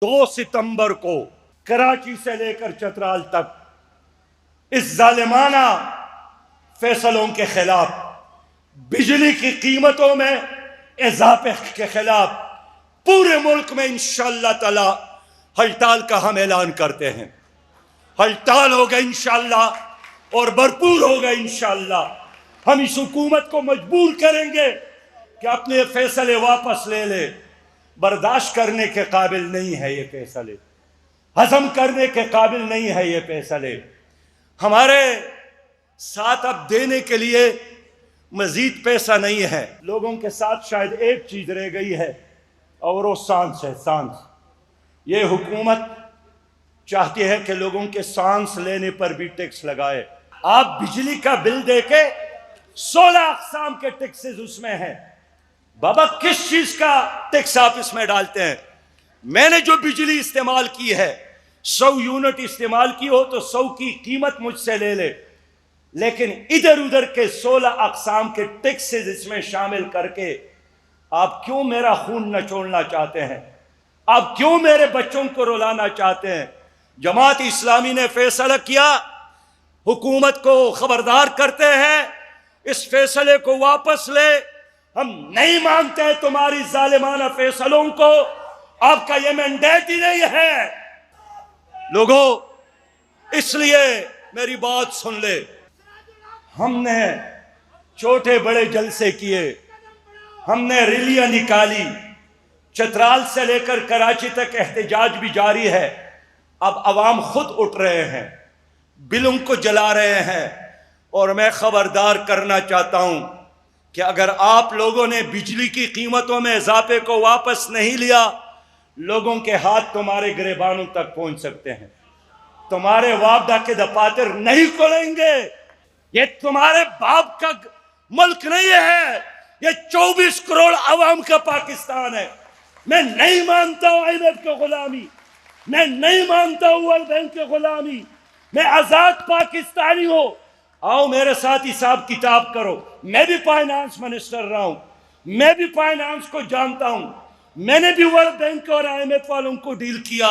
2 ستمبر کو کراچی سے لے کر چترال تک اس ظالمانہ فیصلوں کے خلاف، بجلی کی قیمتوں میں اضافے کے خلاف پورے ملک میں انشاءاللہ تعالی ہڑتال کا ہم اعلان کرتے ہیں۔ ہڑتال ہوگا انشاءاللہ اور بھرپور ہوگا انشاءاللہ۔ ہم اس حکومت کو مجبور کریں گے کہ اپنے فیصلے واپس لے لے۔ برداشت کرنے کے قابل نہیں ہے یہ فیصلے، ہضم کرنے کے قابل نہیں ہے یہ فیصلے۔ ہمارے ساتھ اب دینے کے لیے مزید پیسہ نہیں ہے۔ لوگوں کے ساتھ شاید ایک چیز رہ گئی ہے اور وہ سانس ہے، سانس۔ یہ حکومت چاہتی ہے کہ لوگوں کے سانس لینے پر بھی ٹیکس لگائے۔ آپ بجلی کا بل دے کے 16 اقسام کے ٹیکسز اس میں ہیں۔ بابا کس چیز کا ٹیکس آپ اس میں ڈالتے ہیں؟ میں نے جو بجلی استعمال کی ہے، 100 یونٹ استعمال کی ہو تو 100 کی قیمت مجھ سے لے لے، لیکن ادھر ادھر کے 16 اقسام کے ٹیکسز اس میں شامل کر کے آپ کیوں میرا خون نچوڑنا چاہتے ہیں؟ آپ کیوں میرے بچوں کو رلانا چاہتے ہیں؟ جماعت اسلامی نے فیصلہ کیا، حکومت کو خبردار کرتے ہیں اس فیصلے کو واپس لے۔ ہم نہیں مانتے تمہاری ظالمانہ فیصلوں کو، آپ کا یہ مینڈیٹ ہی نہیں ہے۔ لوگوں، اس لیے میری بات سن لے۔ ہم نے چھوٹے بڑے جلسے کیے، ہم نے ریلیاں نکالی، چترال سے لے کر کراچی تک احتجاج بھی جاری ہے۔ اب عوام خود اٹھ رہے ہیں، بلوں کو جلا رہے ہیں، اور میں خبردار کرنا چاہتا ہوں کہ اگر آپ لوگوں نے بجلی کی قیمتوں میں اضافے کو واپس نہیں لیا، لوگوں کے ہاتھ تمہارے گریبانوں تک پہنچ سکتے ہیں۔ تمہارے وابدہ کے دفاتر نہیں کھلیں گے۔ یہ تمہارے باپ کا ملک نہیں ہے، یہ 24 کروڑ عوام کا پاکستان ہے۔ میں نہیں مانتا ہوں IMF کی غلامی، میں نہیں مانتا ہوں ورلڈ بینک کی غلامی، میں آزاد پاکستانی ہوں۔ آؤ میرے ساتھ حساب کتاب کرو۔ میں بھی فائنانس منسٹر رہا ہوں، میں بھی فائنانس کو جانتا ہوں، میں نے بھی ورلڈ بینک اور IMF والوں کو ڈیل کیا۔